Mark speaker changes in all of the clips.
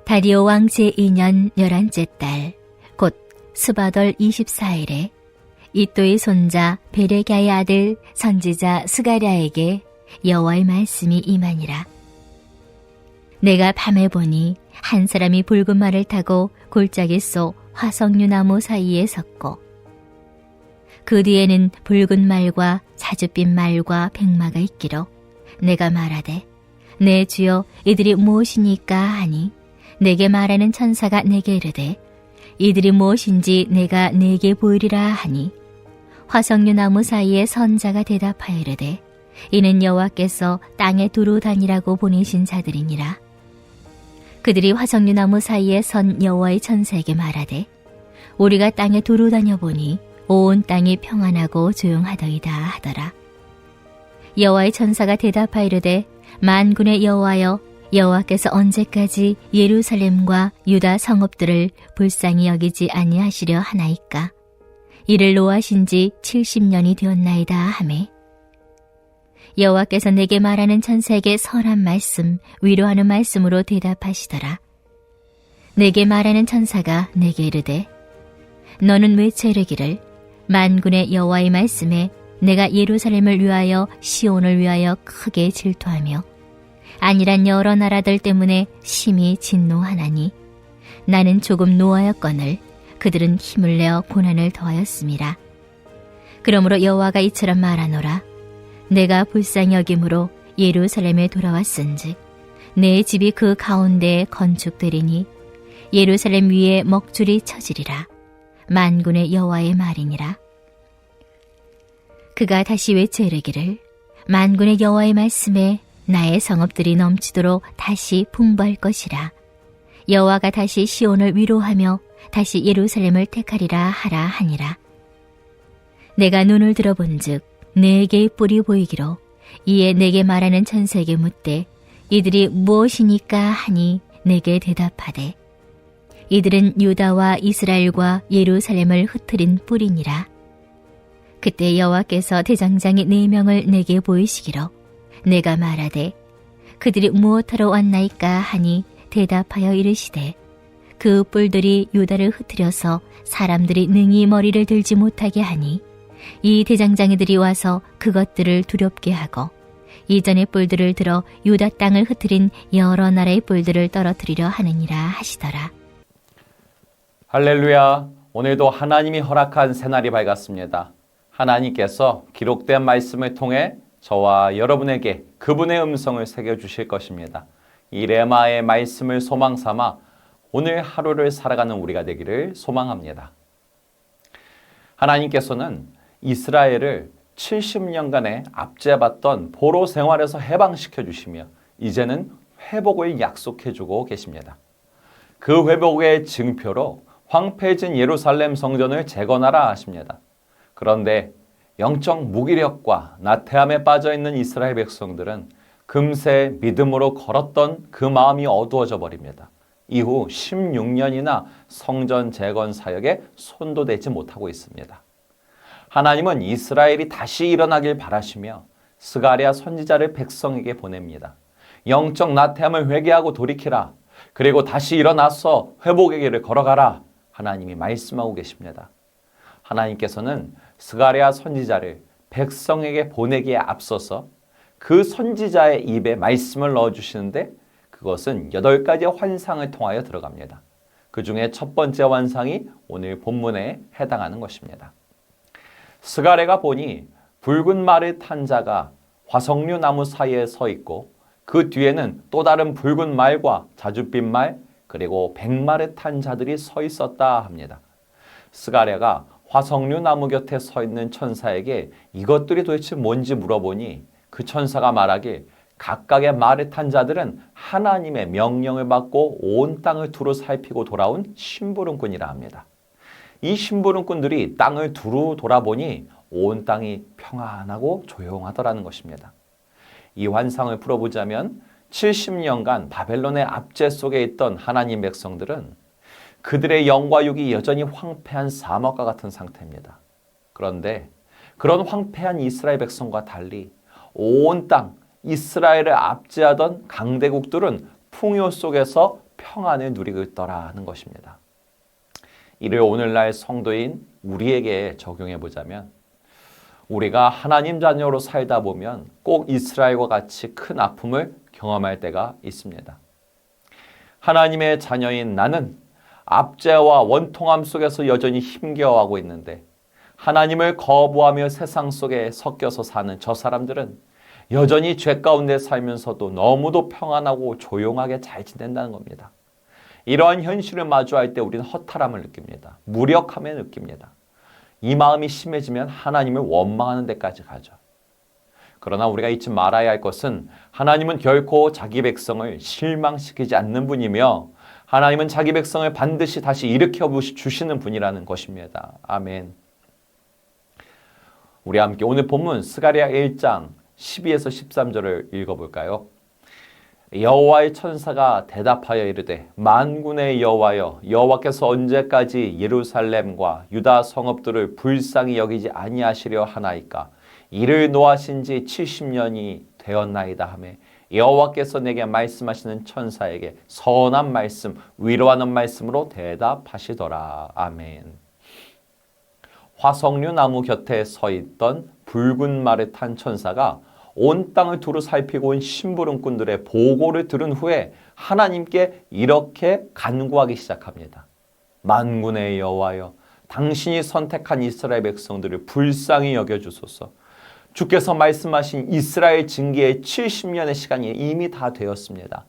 Speaker 1: 다리오 왕 제2년 11째 달, 곧 스바덜 24일에 이또의 손자 베레갸의 아들 선지자 스가랴에게 여호와의 말씀이 임하니라. 내가 밤에 보니 한 사람이 붉은 말을 타고 골짜기 속 화석류나무 사이에 섰고, 그 뒤에는 붉은 말과 자줏빛 말과 백마가 있기로 내가 말하되, 내 주여 이들이 무엇이니까 하니, 내게 말하는 천사가 내게 이르되, 이들이 무엇인지 내가 네게 보이리라 하니, 화석류나무 사이에 선 자가 대답하여 이르되, 이는 여호와께서 땅에 두루 다니라고 보내신 자들이니라. 그들이 화석류나무 사이에 선 여호와의 천사에게 말하되, 우리가 땅에 두루 다녀보니 온 땅이 평안하고 조용하더이다 하더라. 여호와의 천사가 대답하여 이르되, 만군의 여호와여, 여호와께서 언제까지 예루살렘과 유다 성읍들을 불쌍히 여기지 아니하시려 하나이까? 이를 노하신 지 70년이 되었나이다 하매, 여호와께서 내게 말하는 천사에게 선한 말씀, 위로하는 말씀으로 대답하시더라. 내게 말하는 천사가 내게 이르되, 너는 외쳐 이르기를, 만군의 여호와의 말씀에 내가 예루살렘을 위하여 시온을 위하여 크게 질투하며 안일한 여러 나라들 때문에 심히 진노하나니, 나는 조금 노하였거늘 그들은 힘을 내어 고난을 더하였음이라. 그러므로 여호와가 이처럼 말하노라. 내가 불쌍히 여김으로 예루살렘에 돌아왔은즉 내 집이 그 가운데에 건축되리니 예루살렘 위에 먹줄이 쳐지리라. 만군의 여호와의 말이니라. 그가 다시 외쳐 이르기를, 만군의 여호와의 말씀에 나의 성읍들이 넘치도록 다시 풍부할 것이라. 여호와가 다시 시온을 위로하며 다시 예루살렘을 택하리라 하라 하니라. 내가 눈을 들어본즉 내게 뿔이 보이기로, 이에 내게 말하는 천사에게 묻되, 이들이 무엇이니까 하니 내게 대답하되, 이들은 유다와 이스라엘과 예루살렘을 흩트린 뿔이니라. 그때 여호와께서 대장장이 4명을 내게 보이시기로 내가 말하되, 그들이 무엇하러 왔나이까 하니 대답하여 이르시되, 그 뿔들이 유다를 흩트려서 사람들이 능히 머리를 들지 못하게 하니, 이 대장장이들이 와서 그것들을 두렵게 하고 이전의 뿔들을 들어 유다 땅을 흩트린 여러 나라의 뿔들을 떨어뜨리려 하느니라 하시더라.
Speaker 2: 할렐루야. 오늘도 하나님이 허락한 새날이 밝았습니다. 하나님께서 기록된 말씀을 통해 저와 여러분에게 그분의 음성을 새겨주실 것입니다. 이 레마의 말씀을 소망 삼아 오늘 하루를 살아가는 우리가 되기를 소망합니다. 하나님께서는 이스라엘을 70년간의 압제받던 포로 생활에서 해방시켜 주시며 이제는 회복을 약속해주고 계십니다. 그 회복의 증표로 황폐해진 예루살렘 성전을 재건하라 하십니다. 그런데 영적 무기력과 나태함에 빠져있는 이스라엘 백성들은 금세 믿음으로 걸었던 그 마음이 어두워져 버립니다. 이후 16년이나 성전 재건 사역에 손도 대지 못하고 있습니다. 하나님은 이스라엘이 다시 일어나길 바라시며 스가랴 선지자를 백성에게 보냅니다. 영적 나태함을 회개하고 돌이키라. 그리고 다시 일어나서 회복의 길을 걸어가라. 하나님이 말씀하고 계십니다. 하나님께서는 스가랴 선지자를 백성에게 보내기에 앞서서 그 선지자의 입에 말씀을 넣어주시는데 그것은 8가지의 환상을 통하여 들어갑니다. 그 중에 첫 번째 환상이 오늘 본문에 해당하는 것입니다. 스가랴가 보니 붉은 말을 탄 자가 화석류 나무 사이에 서 있고 그 뒤에는 또 다른 붉은 말과 자줏빛 말 그리고 백말을 탄 자들이 서 있었다 합니다. 스가랴가 화석류 나무 곁에 서 있는 천사에게 이것들이 도대체 뭔지 물어보니 그 천사가 말하길 각각의 말을 탄 자들은 하나님의 명령을 받고 온 땅을 두루 살피고 돌아온 심부름꾼이라 합니다. 이 심부름꾼들이 땅을 두루 돌아보니 온 땅이 평안하고 조용하더라는 것입니다. 이 환상을 풀어보자면 70년간 바벨론의 압제 속에 있던 하나님 백성들은 그들의 영과 육이 여전히 황폐한 사막과 같은 상태입니다. 그런데 그런 황폐한 이스라엘 백성과 달리 온 땅 이스라엘을 압제하던 강대국들은 풍요 속에서 평안을 누리고 있더라는 것입니다. 이를 오늘날 성도인 우리에게 적용해 보자면 우리가 하나님 자녀로 살다 보면 꼭 이스라엘과 같이 큰 아픔을 경험할 때가 있습니다. 하나님의 자녀인 나는 압제와 원통함 속에서 여전히 힘겨워하고 있는데 하나님을 거부하며 세상 속에 섞여서 사는 저 사람들은 여전히 죄 가운데 살면서도 너무도 평안하고 조용하게 잘 지낸다는 겁니다. 이러한 현실을 마주할 때 우리는 허탈함을 느낍니다. 무력함을 느낍니다. 이 마음이 심해지면 하나님을 원망하는 데까지 가죠. 그러나 우리가 잊지 말아야 할 것은 하나님은 결코 자기 백성을 실망시키지 않는 분이며 하나님은 자기 백성을 반드시 다시 일으켜 주시는 분이라는 것입니다. 아멘. 우리 함께 오늘 본문 스가랴 1장 12에서 13절을 읽어볼까요? 여호와의 천사가 대답하여 이르되 만군의 여호와여 여호와께서 언제까지 예루살렘과 유다 성읍들을 불쌍히 여기지 아니하시려 하나이까 이를 노하신 지 70년이 되었나이다 하매 여호와께서 내게 말씀하시는 천사에게 선한 말씀 위로하는 말씀으로 대답하시더라. 아멘. 화석류 나무 곁에 서 있던 붉은 말을 탄 천사가 온 땅을 두루 살피고 온 심부름꾼들의 보고를 들은 후에 하나님께 이렇게 간구하기 시작합니다. 만군의 여호와여 당신이 선택한 이스라엘 백성들을 불쌍히 여겨주소서. 주께서 말씀하신 이스라엘 징계의 70년의 시간이 이미 다 되었습니다.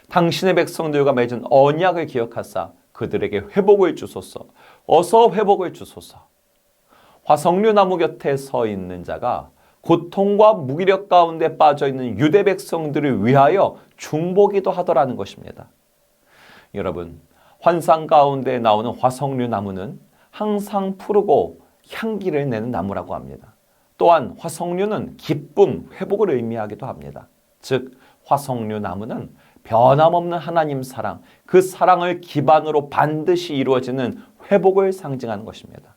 Speaker 2: 당신의 백성들과 맺은 언약을 기억하사 그들에게 회복을 주소서. 어서 회복을 주소서. 화석류 나무 곁에 서 있는 자가 고통과 무기력 가운데 빠져있는 유대 백성들을 위하여 중보기도 하더라는 것입니다. 여러분, 환상 가운데 나오는 화석류 나무는 항상 푸르고 향기를 내는 나무라고 합니다. 또한 화석류는 기쁨, 회복을 의미하기도 합니다. 즉, 화석류 나무는 변함없는 하나님 사랑, 그 사랑을 기반으로 반드시 이루어지는 회복을 상징하는 것입니다.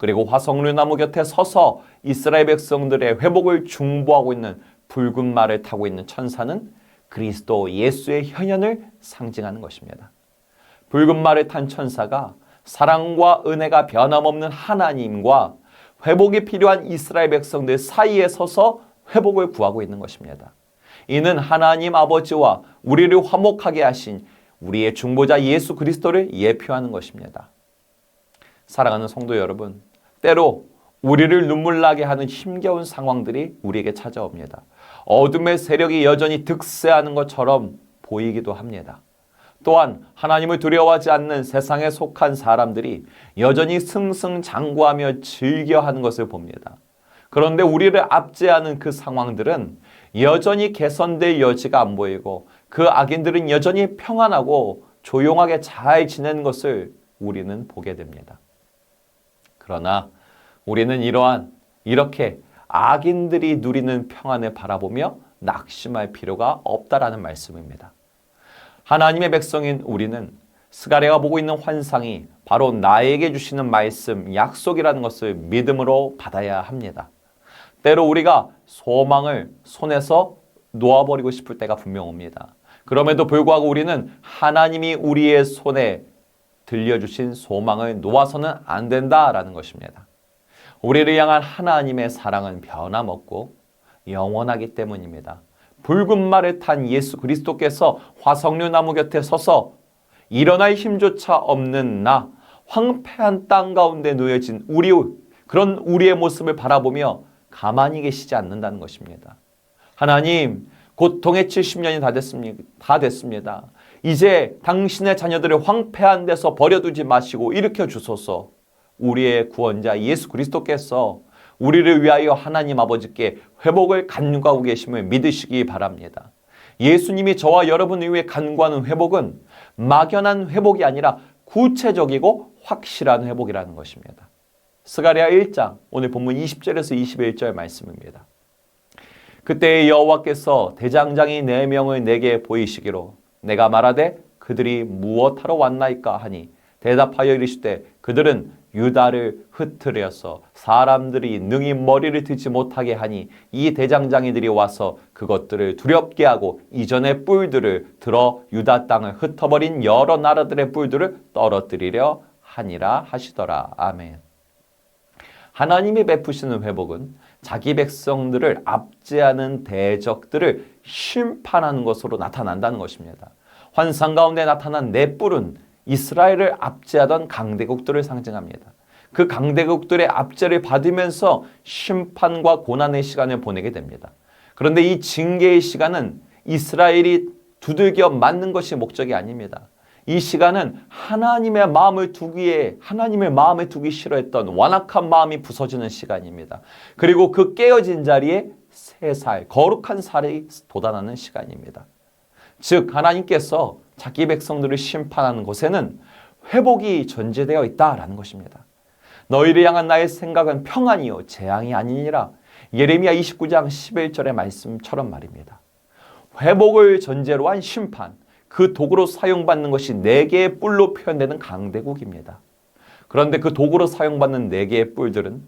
Speaker 2: 그리고 화석류 나무 곁에 서서 이스라엘 백성들의 회복을 중보하고 있는 붉은 말을 타고 있는 천사는 그리스도 예수의 현현을 상징하는 것입니다. 붉은 말을 탄 천사가 사랑과 은혜가 변함없는 하나님과 회복이 필요한 이스라엘 백성들 사이에 서서 회복을 구하고 있는 것입니다. 이는 하나님 아버지와 우리를 화목하게 하신 우리의 중보자 예수 그리스도를 예표하는 것입니다. 사랑하는 성도 여러분, 때로 우리를 눈물 나게 하는 힘겨운 상황들이 우리에게 찾아옵니다. 어둠의 세력이 여전히 득세하는 것처럼 보이기도 합니다. 또한 하나님을 두려워하지 않는 세상에 속한 사람들이 여전히 승승장구하며 즐겨하는 것을 봅니다. 그런데 우리를 압제하는 그 상황들은 여전히 개선될 여지가 안 보이고 그 악인들은 여전히 평안하고 조용하게 잘 지내는 것을 우리는 보게 됩니다. 그러나 우리는 이렇게 악인들이 누리는 평안을 바라보며 낙심할 필요가 없다라는 말씀입니다. 하나님의 백성인 우리는 스가랴가 보고 있는 환상이 바로 나에게 주시는 말씀, 약속이라는 것을 믿음으로 받아야 합니다. 때로 우리가 소망을 손에서 놓아버리고 싶을 때가 분명 옵니다. 그럼에도 불구하고 우리는 하나님이 우리의 손에 들려주신 소망을 놓아서는 안 된다라는 것입니다. 우리를 향한 하나님의 사랑은 변함없고 영원하기 때문입니다. 붉은 말을 탄 예수 그리스도께서 화석류 나무 곁에 서서 일어날 힘조차 없는 나, 황폐한 땅 가운데 놓여진 그런 우리의 모습을 바라보며 가만히 계시지 않는다는 것입니다. 하나님, 고통의 70년이 다 됐습니다. 이제 당신의 자녀들을 황폐한 데서 버려두지 마시고 일으켜 주소서. 우리의 구원자 예수 그리스도께서 우리를 위하여 하나님 아버지께 회복을 간구하고 계심을 믿으시기 바랍니다. 예수님이 저와 여러분을 위해 간구하는 회복은 막연한 회복이 아니라 구체적이고 확실한 회복이라는 것입니다. 스가랴 1장 오늘 본문 20절에서 21절 말씀입니다. 그때 여호와께서 대장장이 4명을 내게 보이시기로 내가 말하되 그들이 무엇하러 왔나이까 하니 대답하여 이르시되 그들은 유다를 흩트려서 사람들이 능히 머리를 들지 못하게 하니 이 대장장이들이 와서 그것들을 두렵게 하고 이전의 뿔들을 들어 유다 땅을 흩어버린 여러 나라들의 뿔들을 떨어뜨리려 하니라 하시더라. 아멘. 하나님이 베푸시는 회복은 자기 백성들을 압제하는 대적들을 심판하는 것으로 나타난다는 것입니다. 환상 가운데 나타난 네 뿔은 이스라엘을 압제하던 강대국들을 상징합니다. 그 강대국들의 압제를 받으면서 심판과 고난의 시간을 보내게 됩니다. 그런데 이 징계의 시간은 이스라엘이 두들겨 맞는 것이 목적이 아닙니다. 이 시간은 하나님의 마음에 두기 싫어했던 완악한 마음이 부서지는 시간입니다. 그리고 그 깨어진 자리에 새 살, 거룩한 살이 돋아나는 시간입니다. 즉 하나님께서 자기 백성들을 심판하는 곳에는 회복이 전제되어 있다라는 것입니다. 너희를 향한 나의 생각은 평안이요 재앙이 아니니라. 예레미야 29장 11절의 말씀처럼 말입니다. 회복을 전제로 한 심판, 그 도구로 사용받는 것이 4개의 뿔로 표현되는 강대국입니다. 그런데 그 도구로 사용받는 4개의 뿔들은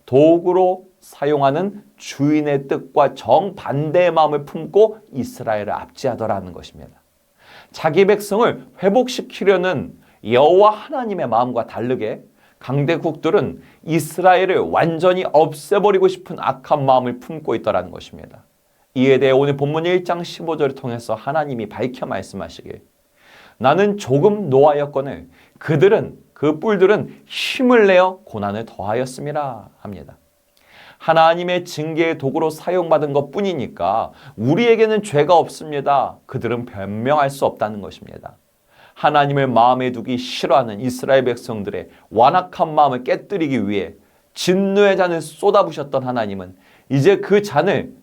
Speaker 2: 도구로 사용하는 주인의 뜻과 정반대의 마음을 품고 이스라엘을 압제하더라는 것입니다. 자기 백성을 회복시키려는 여호와 하나님의 마음과 다르게 강대국들은 이스라엘을 완전히 없애버리고 싶은 악한 마음을 품고 있더라는 것입니다. 이에 대해 오늘 본문 1장 15절을 통해서 하나님이 밝혀 말씀하시길 나는 조금 노하였거늘 그 뿔들은 힘을 내어 고난을 더하였음이라 합니다. 하나님의 징계의 도구로 사용받은 것뿐이니까 우리에게는 죄가 없습니다. 그들은 변명할 수 없다는 것입니다. 하나님을 마음에 두기 싫어하는 이스라엘 백성들의 완악한 마음을 깨뜨리기 위해 진노의 잔을 쏟아부으셨던 하나님은 이제 그 잔을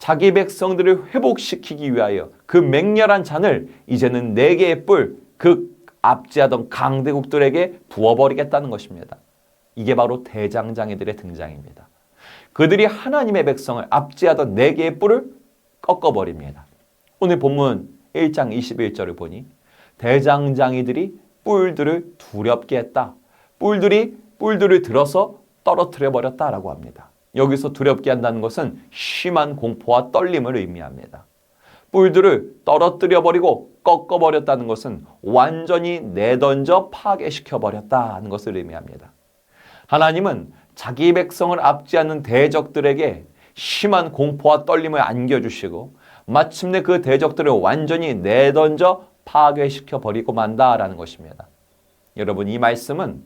Speaker 2: 자기 백성들을 회복시키기 위하여 그 맹렬한 잔을 이제는 4개의 뿔, 그 압제하던 강대국들에게 부어버리겠다는 것입니다. 이게 바로 대장장이들의 등장입니다. 그들이 하나님의 백성을 압제하던 4개의 뿔을 꺾어버립니다. 오늘 본문 1장 21절을 보니 대장장이들이 뿔들을 두렵게 했다. 뿔들을 들어서 떨어뜨려 버렸다라고 합니다. 여기서 두렵게 한다는 것은 심한 공포와 떨림을 의미합니다. 뿔들을 떨어뜨려 버리고 꺾어 버렸다는 것은 완전히 내던져 파괴시켜 버렸다는 것을 의미합니다. 하나님은 자기 백성을 압제하는 대적들에게 심한 공포와 떨림을 안겨주시고 마침내 그 대적들을 완전히 내던져 파괴시켜 버리고 만다라는 것입니다. 여러분, 이 말씀은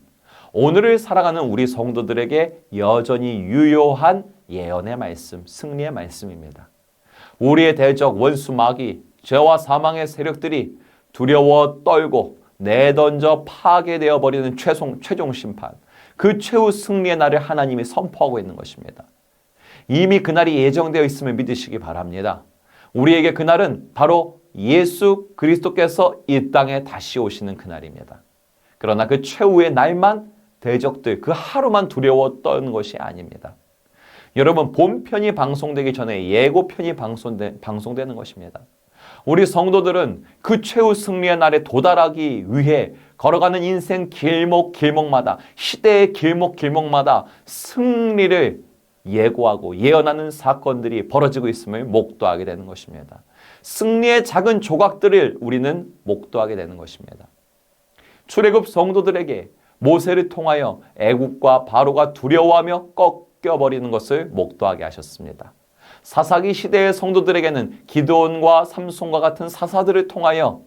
Speaker 2: 오늘을 살아가는 우리 성도들에게 여전히 유효한 예언의 말씀, 승리의 말씀입니다. 우리의 대적 원수 마귀, 죄와 사망의 세력들이 두려워 떨고 내던져 파괴되어 버리는 최종 심판, 그 최후 승리의 날을 하나님이 선포하고 있는 것입니다. 이미 그날이 예정되어 있음을 믿으시기 바랍니다. 우리에게 그날은 바로 예수 그리스도께서 이 땅에 다시 오시는 그날입니다. 그러나 그 최후의 날만 대적들 그 하루만 두려웠던 것이 아닙니다. 여러분, 본편이 방송되기 전에 예고편이 방송되는 것입니다. 우리 성도들은 그 최후 승리의 날에 도달하기 위해 걸어가는 인생 길목길목마다, 시대의 길목길목마다 승리를 예고하고 예언하는 사건들이 벌어지고 있음을 목도하게 되는 것입니다. 승리의 작은 조각들을 우리는 목도하게 되는 것입니다. 출애굽 성도들에게 모세를 통하여 애국과 바로가 두려워하며 꺾여버리는 것을 목도하게 하셨습니다. 사사기 시대의 성도들에게는 기드온과 삼손과 같은 사사들을 통하여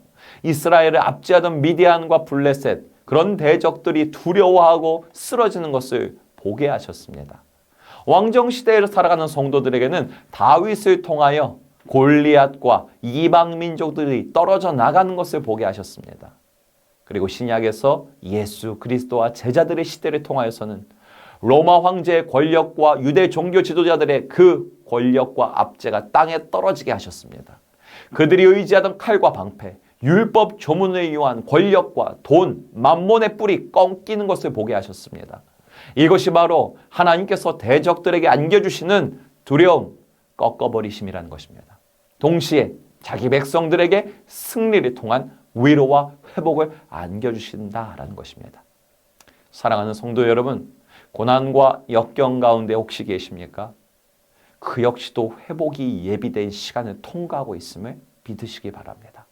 Speaker 2: 이스라엘을 압제하던 미디안과 블레셋, 그런 대적들이 두려워하고 쓰러지는 것을 보게 하셨습니다. 왕정 시대를 살아가는 성도들에게는 다윗을 통하여 골리앗과 이방 민족들이 떨어져 나가는 것을 보게 하셨습니다. 그리고 신약에서 예수 그리스도와 제자들의 시대를 통하여서는 로마 황제의 권력과 유대 종교 지도자들의 그 권력과 압제가 땅에 떨어지게 하셨습니다. 그들이 의지하던 칼과 방패, 율법 조문을 이용한 권력과 돈, 만몬의 뿔이 꺾이는 것을 보게 하셨습니다. 이것이 바로 하나님께서 대적들에게 안겨주시는 두려움, 꺾어버리심이라는 것입니다. 동시에 자기 백성들에게 승리를 통한 위로와 회복을 안겨주신다라는 것입니다. 사랑하는 성도 여러분, 고난과 역경 가운데 혹시 계십니까? 그 역시도 회복이 예비된 시간을 통과하고 있음을 믿으시기 바랍니다.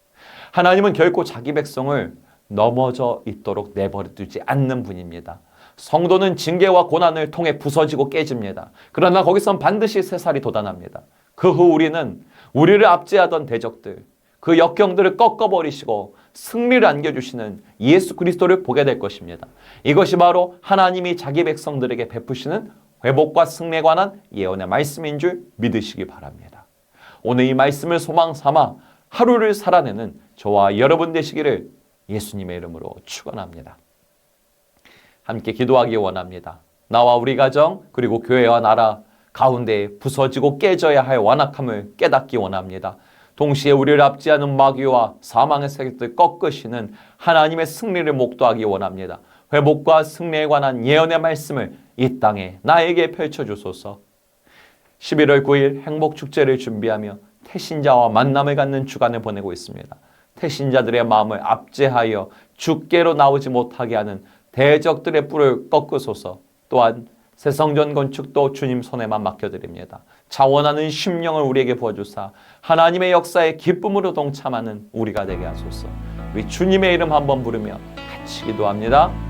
Speaker 2: 하나님은 결코 자기 백성을 넘어져 있도록 내버려 두지 않는 분입니다. 성도는 징계와 고난을 통해 부서지고 깨집니다. 그러나 거기선 반드시 새살이 돋아납니다. 그 후 우리는 우리를 압제하던 대적들, 그 역경들을 꺾어버리시고 승리를 안겨주시는 예수 그리스도를 보게 될 것입니다. 이것이 바로 하나님이 자기 백성들에게 베푸시는 회복과 승리에 관한 예언의 말씀인 줄 믿으시기 바랍니다. 오늘 이 말씀을 소망 삼아 하루를 살아내는 저와 여러분 되시기를 예수님의 이름으로 축원합니다. 함께 기도하기 원합니다. 나와 우리 가정 그리고 교회와 나라 가운데 부서지고 깨져야 할 완악함을 깨닫기 원합니다. 동시에 우리를 압제하는 마귀와 사망의 세력들 꺾으시는 하나님의 승리를 목도하기 원합니다. 회복과 승리에 관한 예언의 말씀을 이 땅에 나에게 펼쳐주소서. 11월 9일 행복축제를 준비하며 태신자와 만남을 갖는 주간을 보내고 있습니다. 태신자들의 마음을 압제하여 주께로 나오지 못하게 하는 대적들의 뿔을 꺾으소서. 또한 새성전 건축도 주님 손에만 맡겨드립니다. 자원하는 심령을 우리에게 부어주사 하나님의 역사에 기쁨으로 동참하는 우리가 되게 하소서. 우리 주님의 이름 한번 부르며 같이 기도합니다.